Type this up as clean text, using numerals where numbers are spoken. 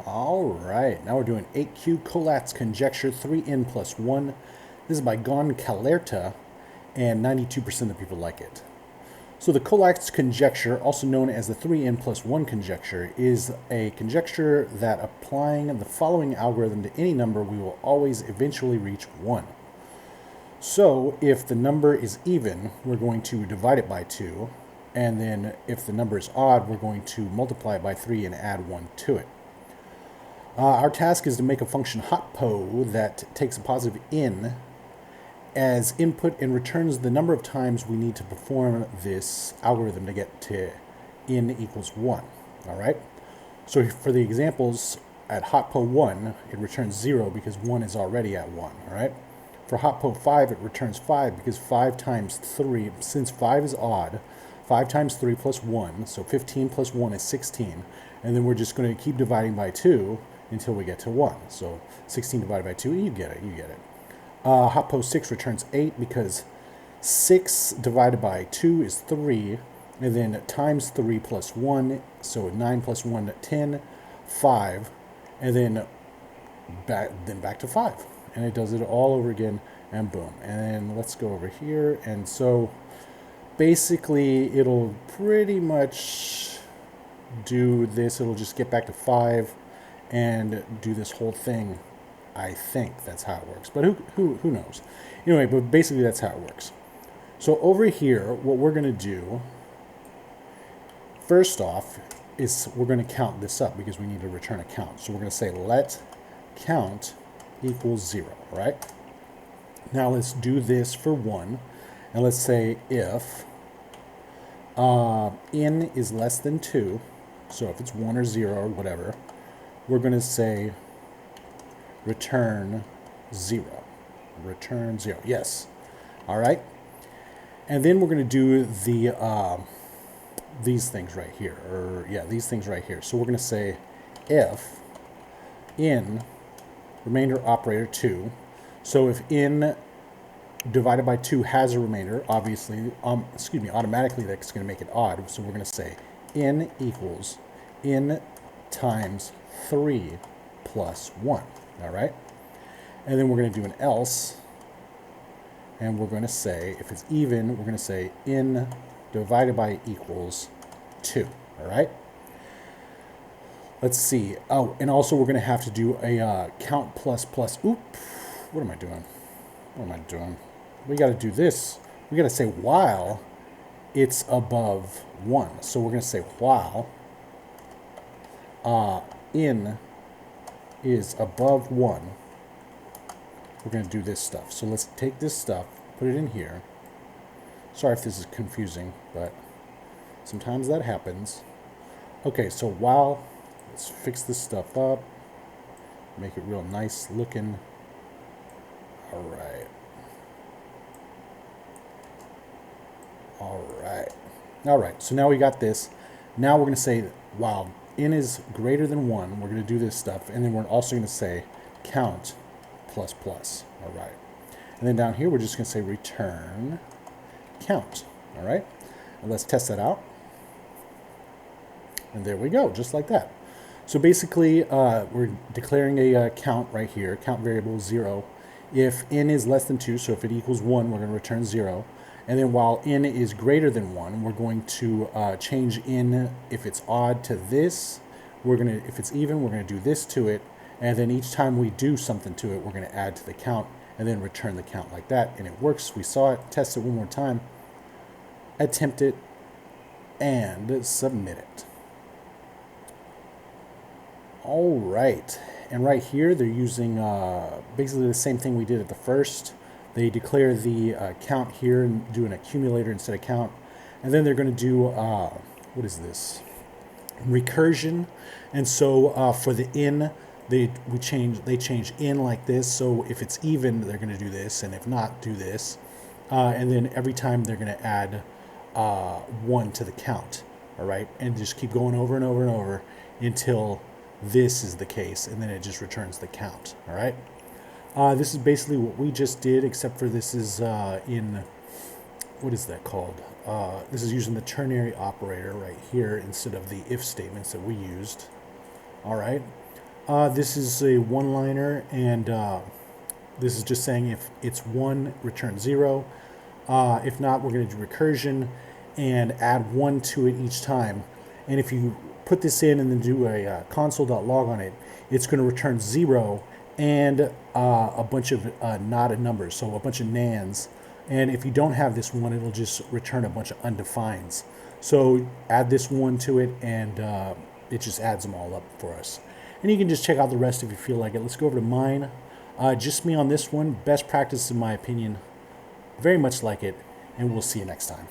All right, now we're doing 8Q Collatz Conjecture 3n+1. This is by Collatz, and 92% of people like it. So the Collatz Conjecture, also known as the 3n+1 conjecture, is a conjecture that applying the following algorithm to any number, we will always eventually reach 1. So if the number is even, we're going to divide it by 2, and then if the number is odd, we're going to multiply it by 3 and add 1 to it. Our task is to make a function hotpo that takes a positive n as input and returns the number of times we need to perform this algorithm to get to n equals 1. All right. So for the examples, at hotpo 1, it returns 0 because 1 is already at 1. All right. For hotpo 5, it returns 5 because 5 times 3, since 5 is odd, 5 times 3 plus 1, so 15 plus 1 is 16. And then we're just going to keep dividing by 2 until we get to 1. So 16 divided by 2, you get it. Hotpo 6 returns 8 because 6 divided by 2 is 3, and then times 3 plus 1, so 9 plus 1, 10, 5, and then back to 5. And it does it all over again, and boom. And then let's go over here, and so basically it'll pretty much do this. It'll just get back to 5 and do this whole thing. I think that's how it works, but who knows? Anyway, but basically that's how it works. So over here, what we're going to do first off is we're going to count this up because we need to return a count. So we're going to say let count equals 0, right? Now let's do this for 1, and let's say if n is less than 2, so if it's 1 or 0 or whatever, we're going to say return 0. Return 0. Yes. All right. And then we're going to do these things right here. These things right here. So we're going to say if n remainder operator 2. So if n divided by 2 has a remainder, obviously, automatically that's going to make it odd. So we're going to say n equals n times 3 plus 1. All right. And then we're going to do an else. And we're going to say, if it's even, we're going to say n divided by equals 2. All right. Let's see. Oh, and also we're going to have to do a count plus. Oop. What am I doing? We got to do this. We got to say while it's above 1. So we're going to say while n is above 1, we're going to do this stuff. So let's take this stuff, put it in here. Sorry if this is confusing, but sometimes that happens. Okay, so while, let's fix this stuff up, make it real nice looking. All right, so now we got this. Now we're going to say while n is greater than 1, we're going to do this stuff, and then we're also going to say count plus. All right. And then down here, we're just going to say return count. All right. And let's test that out. And there we go, just like that. So basically, we're declaring a count right here, count variable 0. If n is less than 2, so if it equals 1, we're going to return 0. And then while n is greater than 1, we're going to change n, if it's odd, to this. If it's even, we're going to do this to it. And then each time we do something to it, we're going to add to the count and then return the count like that. And it works. We saw it. Test it one more time. Attempt it and submit it. All right. And right here, they're using basically the same thing we did at the first. They declare the count here and do an accumulator instead of count. And then they're going to do, what is this? Recursion. And so for the n, they change n like this. So if it's even, they're going to do this. And if not, do this. And then every time they're going to add 1 to the count. All right. And just keep going over and over and over until this is the case. And then it just returns the count. All right. This is basically what we just did, except for this is in, what is that called? This is using the ternary operator right here instead of the if statements that we used. All right. This is a one-liner, and this is just saying if it's 1, return 0. If not, we're going to do recursion and add 1 to it each time. And if you put this in and then do a console.log on it, it's going to return 0 and a bunch of knotted numbers, so a bunch of nans. And if you don't have this one, it'll just return a bunch of undefines. So add this one to it, and it just adds them all up for us. And you can just check out the rest if you feel like it. Let's go over to mine. Just me on this one. Best practice in my opinion. Very much like it, and we'll see you next time.